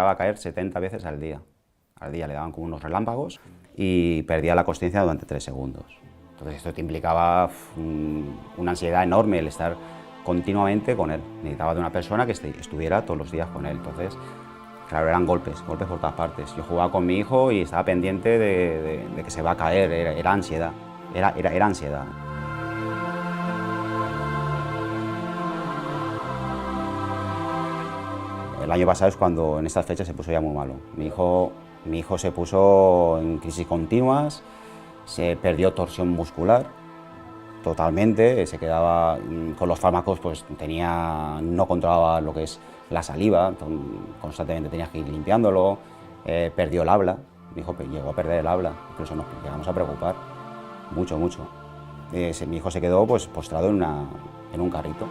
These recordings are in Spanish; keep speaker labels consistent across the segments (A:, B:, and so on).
A: llegaba a caer 70 veces al día. Al día le daban como unos relámpagos y perdía la consciencia durante 3 segundos. Entonces esto te implicaba una ansiedad enorme el estar continuamente con él. Necesitaba de una persona que estuviera todos los días con él. Entonces, claro, eran golpes por todas partes. Yo jugaba con mi hijo y estaba pendiente de que se va a caer, era ansiedad, era ansiedad. El año pasado es cuando en estas fechas se puso ya muy malo. Mi hijo se puso en crisis continuas, se perdió torsión muscular totalmente, se quedaba con los fármacos, pues no controlaba lo que es la saliva, constantemente tenías que ir limpiándolo, perdió el habla, mi hijo llegó a perder el habla, incluso nos llegamos a preocupar mucho. Mi hijo se quedó pues postrado en un carrito.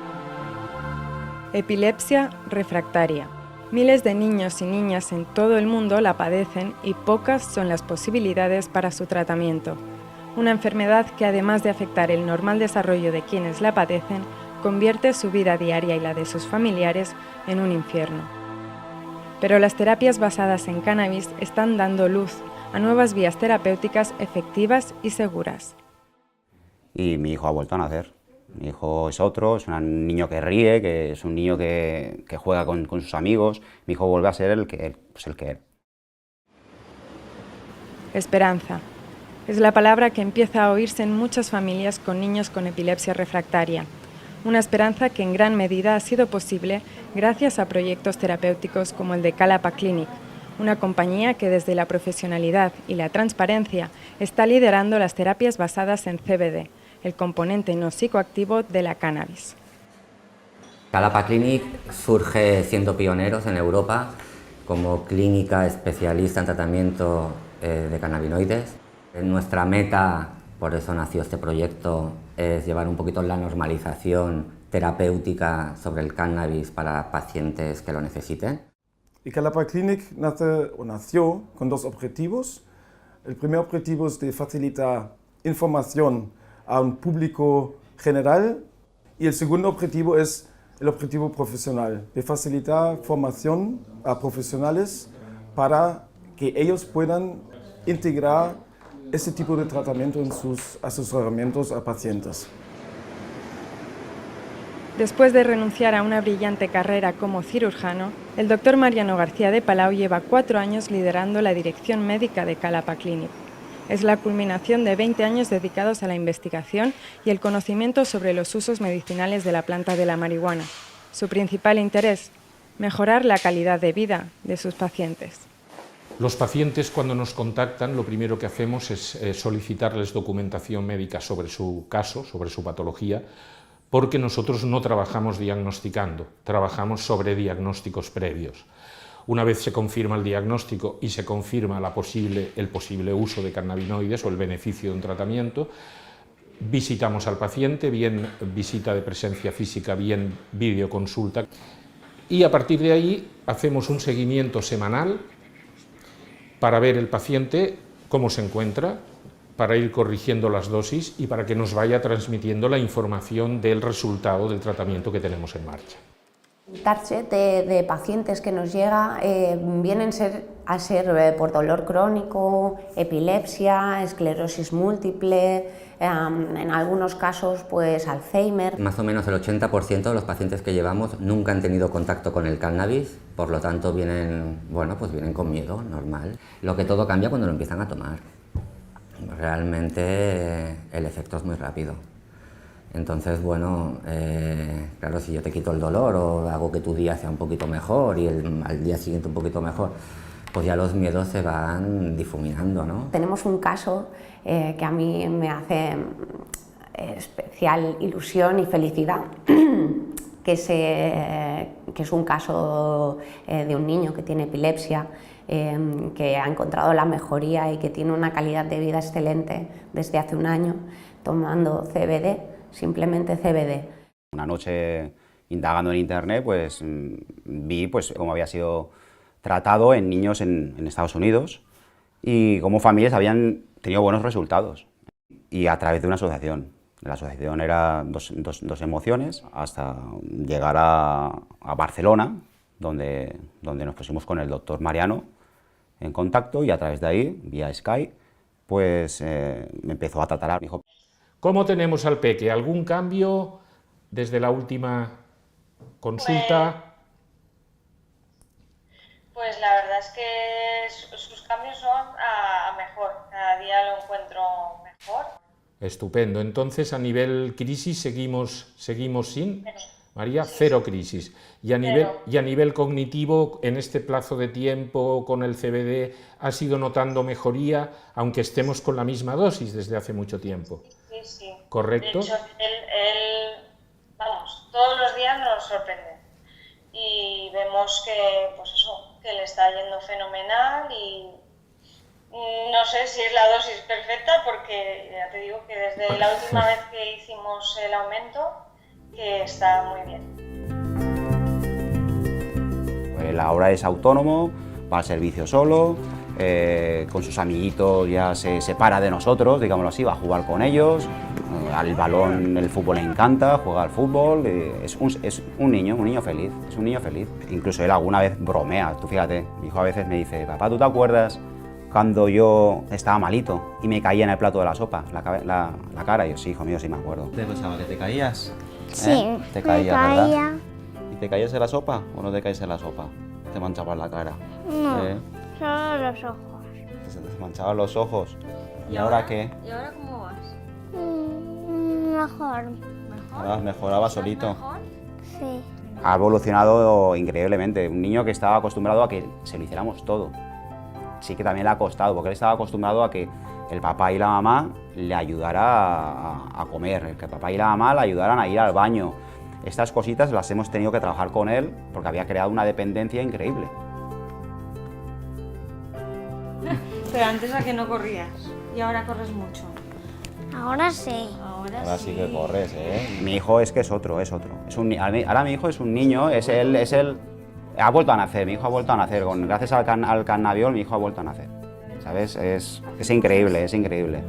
B: Epilepsia refractaria. Miles de niños y niñas en todo el mundo la padecen y pocas son las posibilidades para su tratamiento. Una enfermedad que, además de afectar el normal desarrollo de quienes la padecen, convierte su vida diaria y la de sus familiares en un infierno. Pero las terapias basadas en cannabis están dando luz a nuevas vías terapéuticas efectivas y seguras.
A: Y mi hijo ha vuelto a nacer. Mi hijo es otro, es un niño que ríe, que es un niño que juega con sus amigos. Mi hijo vuelve a ser el que era.
B: Esperanza. Es la palabra que empieza a oírse en muchas familias con niños con epilepsia refractaria. Una esperanza que en gran medida ha sido posible gracias a proyectos terapéuticos como el de Calapa Clinic, una compañía que desde la profesionalidad y la transparencia está liderando las terapias basadas en CBD, el componente no psicoactivo de la cannabis.
C: Calapa Clinic surge siendo pioneros en Europa como clínica especialista en tratamiento de cannabinoides. Nuestra meta, por eso nació este proyecto, es llevar un poquito la normalización terapéutica sobre el cannabis para pacientes que lo necesiten.
D: Y Calapa Clinic nació con 2 objetivos. El primer objetivo es de facilitar información a un público general y el segundo objetivo es el objetivo profesional, de facilitar formación a profesionales para que ellos puedan integrar este tipo de tratamiento en sus asesoramientos a pacientes.
B: Después de renunciar a una brillante carrera como cirujano, el doctor Mariano García de Palau lleva 4 años liderando la dirección médica de Calapa Clinic. Es la culminación de 20 años dedicados a la investigación y el conocimiento sobre los usos medicinales de la planta de la marihuana. Su principal interés, mejorar la calidad de vida de sus pacientes.
E: Los pacientes, cuando nos contactan, lo primero que hacemos es solicitarles documentación médica sobre su caso, sobre su patología, porque nosotros no trabajamos diagnosticando, trabajamos sobre diagnósticos previos. Una vez se confirma el diagnóstico y se confirma el posible uso de cannabinoides o el beneficio de un tratamiento, visitamos al paciente, bien visita de presencia física, bien videoconsulta, y a partir de ahí hacemos un seguimiento semanal para ver el paciente cómo se encuentra, para ir corrigiendo las dosis y para que nos vaya transmitiendo la información del resultado del tratamiento que tenemos en marcha.
F: El target de pacientes que nos llega vienen a ser por dolor crónico, epilepsia, esclerosis múltiple, en algunos casos pues Alzheimer.
C: Más o menos el 80% de los pacientes que llevamos nunca han tenido contacto con el cannabis, por lo tanto vienen con miedo, normal. Lo que todo cambia cuando lo empiezan a tomar. Realmente el efecto es muy rápido. Entonces, claro, si yo te quito el dolor o hago que tu día sea un poquito mejor y al día siguiente un poquito mejor, pues ya los miedos se van difuminando, ¿no?
F: Tenemos un caso que a mí me hace especial ilusión y felicidad, que es un caso de un niño que tiene epilepsia, que ha encontrado la mejoría y que tiene una calidad de vida excelente desde hace un año tomando CBD, simplemente CBD.
A: Una noche indagando en internet pues vi cómo había sido tratado en niños en Estados Unidos y cómo familias habían tenido buenos resultados y a través de una asociación. La asociación era dos emociones hasta llegar a Barcelona, donde nos pusimos con el doctor Mariano en contacto y a través de ahí, vía Skype, pues me empezó a tratar. Me dijo,
E: ¿cómo tenemos al peque? ¿Algún cambio desde la última consulta?
G: Pues la verdad es que sus cambios son a mejor, cada día lo encuentro mejor.
E: Estupendo. Entonces, a nivel crisis seguimos sin, María,
G: Sí,
E: cero
G: sí.
E: crisis. Y a nivel cognitivo, en este plazo de tiempo con el CBD, ¿has ido notando mejoría, aunque estemos con la misma dosis desde hace mucho tiempo?
G: Sí, sí.
E: ¿Correcto?
G: De hecho, vamos, todos los días nos sorprende. Y vemos que, pues eso, que le está yendo fenomenal y no sé si es la dosis perfecta porque ya te digo que desde la última vez que hicimos el aumento, que está muy bien.
A: él ahora es autónomo, va al servicio solo, con sus amiguitos ya se separa de nosotros, digámoslo así, va a jugar con ellos, al balón, el fútbol le encanta, juega al fútbol, es un niño feliz, es un niño feliz. Incluso él alguna vez bromea, tú fíjate, mi hijo a veces me dice, papá, ¿tú te acuerdas cuando yo estaba malito y me caía en el plato de la sopa, la cara? Y yo, sí, hijo mío, sí me acuerdo. ¿Te pensaba que te caías?
H: Sí,
A: Te caías,
H: me
A: ¿verdad?
H: caía.
A: ¿Y te caías en la sopa o no te caías en la sopa? Te manchabas la cara.
H: No, solo los ojos.
A: Se te manchaban los ojos. ¿Y ahora qué?
I: ¿Y ahora cómo vas?
H: Mejor.
A: Ahora mejoraba solito.
I: ¿Mejor?
H: Sí.
A: Ha evolucionado increíblemente. Un niño que estaba acostumbrado a que se lo hiciéramos todo. Sí que también le ha costado, porque él estaba acostumbrado a que el papá y la mamá le ayudaran a comer, que el papá y la mamá le ayudaran a ir al baño. Estas cositas las hemos tenido que trabajar con él porque había creado una dependencia increíble.
I: Pero antes a que no corrías y ahora corres mucho.
H: Ahora sí.
A: Ahora sí que corres, ¿eh? Mi hijo es que es otro. Ahora mi hijo es un niño, ha vuelto a nacer, mi hijo ha vuelto a nacer. Gracias al cannabiol mi hijo ha vuelto a nacer. ¿Sabes? Es increíble, es increíble.